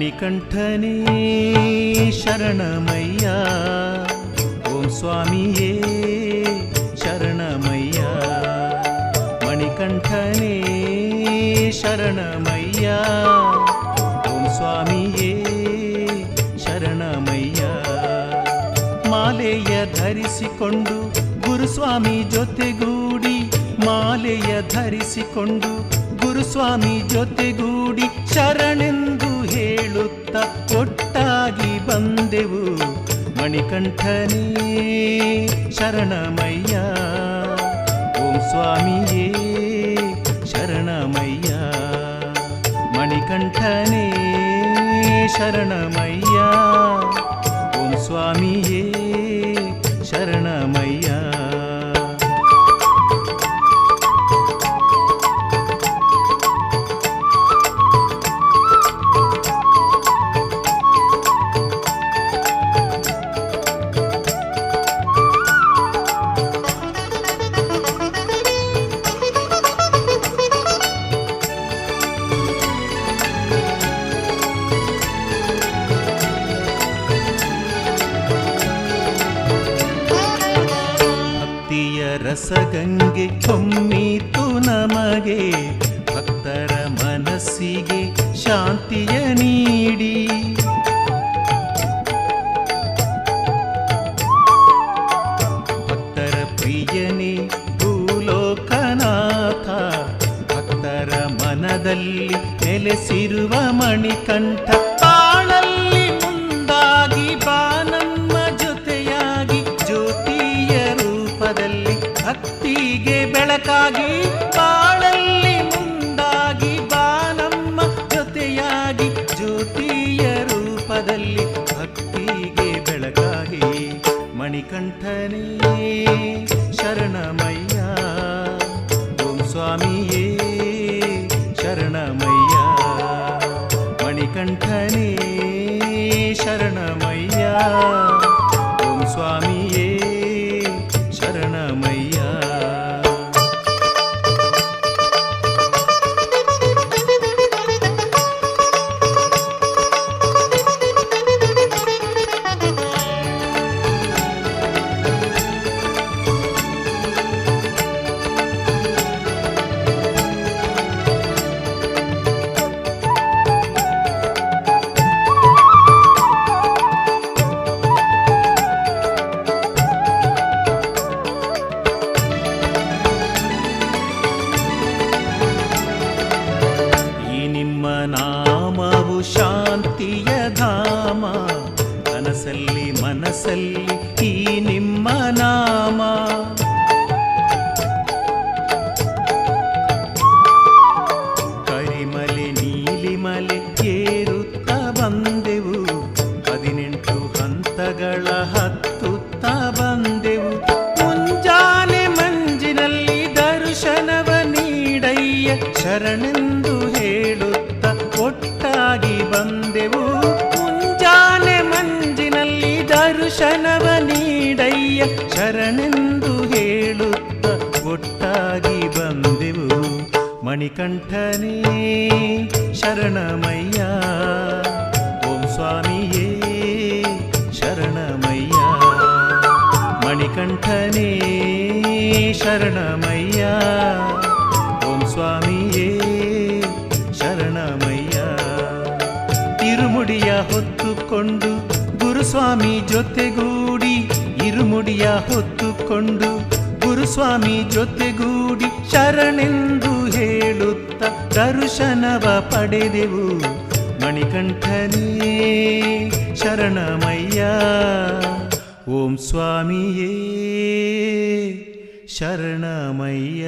ಮಣಿಕಂಠನೇ ಶರಣಮಯ್ಯ, ಓಂ ಸ್ವಾಮಿಯೇ ಶರಣಮಯ್ಯ. ಮಣಿಕಂಠನೇ ಶರಣಮಯ್ಯ, ಓಂ ಸ್ವಾಮಿಯೇ ಶರಣಮಯ್ಯ. ಮಾಲೆಯ ಧರಿಸಿಕೊಂಡು ಗುರುಸ್ವಾಮಿ ಜೊತೆಗೂಡಿ, ಮಾಲೆಯ ಧರಿಸಿಕೊಂಡು ಗುರುಸ್ವಾಮಿ ಜೊತೆಗೂಡಿ ಶರಣೆಂದು ಹೇಳುತ್ತ ಒಟ್ಟಾಗಿ ಬಂದೆವು. ಮಣಿಕಂಠನೇ ಶರಣಮಯ್ಯ, ಓಂ ಸ್ವಾಮಿಯೇ ಶರಣಮಯ್ಯ. ಮಣಿಕಂಠನೇ ಶರಣಮಯ್ಯ, ಓಂ ಸ್ವಾಮಿಯೇ ಶರಣಮಯ್ಯ. ರಸಗಂಗೆ ಹೊಮ್ಮಿತು ನಮಗೆ, ಭಕ್ತರ ಮನಸ್ಸಿಗೆ ಶಾಂತಿಯ ನೀಡಿ. ಭಕ್ತರ ಪ್ರಿಯನೇ ಭೂಲೋಕನಾಥ, ಭಕ್ತರ ಮನದಲ್ಲಿ ನೆಲೆಸಿರುವ ಮಣಿಕಂಠ. ಬಾಳಲ್ಲಿ ಮುಂದಾಗಿ ಬಾ ನಮ್ಮ ಜೊತೆಯಾಗಿ, ಜ್ಯೋತಿಯ ರೂಪದಲ್ಲಿ ಭಕ್ತಿಗೆ ಬೆಳಕಾಗಿ. ಬಾಳಲ್ಲಿ ಮುಂದಾಗಿ ಬಾ ನಮ್ಮ ಜೊತೆಯಾಗಿ, ಜ್ಯೋತಿಯ ರೂಪದಲ್ಲಿ ಭಕ್ತಿಗೆ ಬೆಳಕಾಗಿ. ಮಣಿಕಂಠನೇ ಶರಣಮಯ್ಯ, ಓಂ ಸ್ವಾಮಿಯೇ ಶರಣಮಯ್ಯ. ಮಣಿಕಂಠನೇ ಶರಣಮಯ್ಯ, ಓಂ ಸ್ವಾಮಿಯೇ ಶರಣಮಯ್ಯ. ನಾಮವು ಶಾಂತಿಯ ಧಾಮ, ಕನಸಲ್ಲಿ ಮನಸ್ಸಲ್ಲಿ ಈ ನಿಮ್ಮ ನಾಮ. ಕರಿಮಲೆ ನೀಲಿಮಲೆ ಏರುತ್ತ ಬಂದೆವು, 18 ಹಂತಗಳ ಹತ್ತುತ್ತ ಬಂದೆವು. ಮುಂಜಾನೆ ಮಂಜಿನಲ್ಲಿ ದರ್ಶನವ ನೀಡಯ್ಯ, ಶರಣೆಂದು ಹೇಳುತ್ತ ಒಟ್ಟಾಗಿ ಬಂದೆವು. ಮುಂಜಾನೆ ಮಂಜಿನಲ್ಲಿ ದರ್ಶನವ ನೀಡಯ್ಯ, ಶರಣೆಂದು ಹೇಳುತ್ತ ಒಟ್ಟಾಗಿ ಬಂದೆವು. ಮಣಿಕಂಠನೇ ಶರಣಮಯ್ಯ, ಓಂ ಸ್ವಾಮಿಯೇ ಶರಣಮಯ್ಯ. ಮಣಿಕಂಠನೇ ಶರಣಮಯ್ಯ, ಓಂ ಸ್ವಾಮಿಯೇ ಶರಣಮಯ್ಯ. ಇರುಮುಡಿಯ ಹೊತ್ತುಕೊಂಡು ಗುರುಸ್ವಾಮಿ ಜೊತೆಗೂಡಿ, ಇರುಮುಡಿಯ ಹೊತ್ತುಕೊಂಡು ಗುರುಸ್ವಾಮಿ ಜೊತೆಗೂಡಿ ಶರಣೆಂದು ಹೇಳುತ್ತ ದರ್ಶನವ ಪಡೆದೆವು. ಮಣಿಕಂಠನೇ ಶರಣಮಯ್ಯ, ಓಂ ಸ್ವಾಮಿಯೇ ಶರಣಮಯ್ಯ.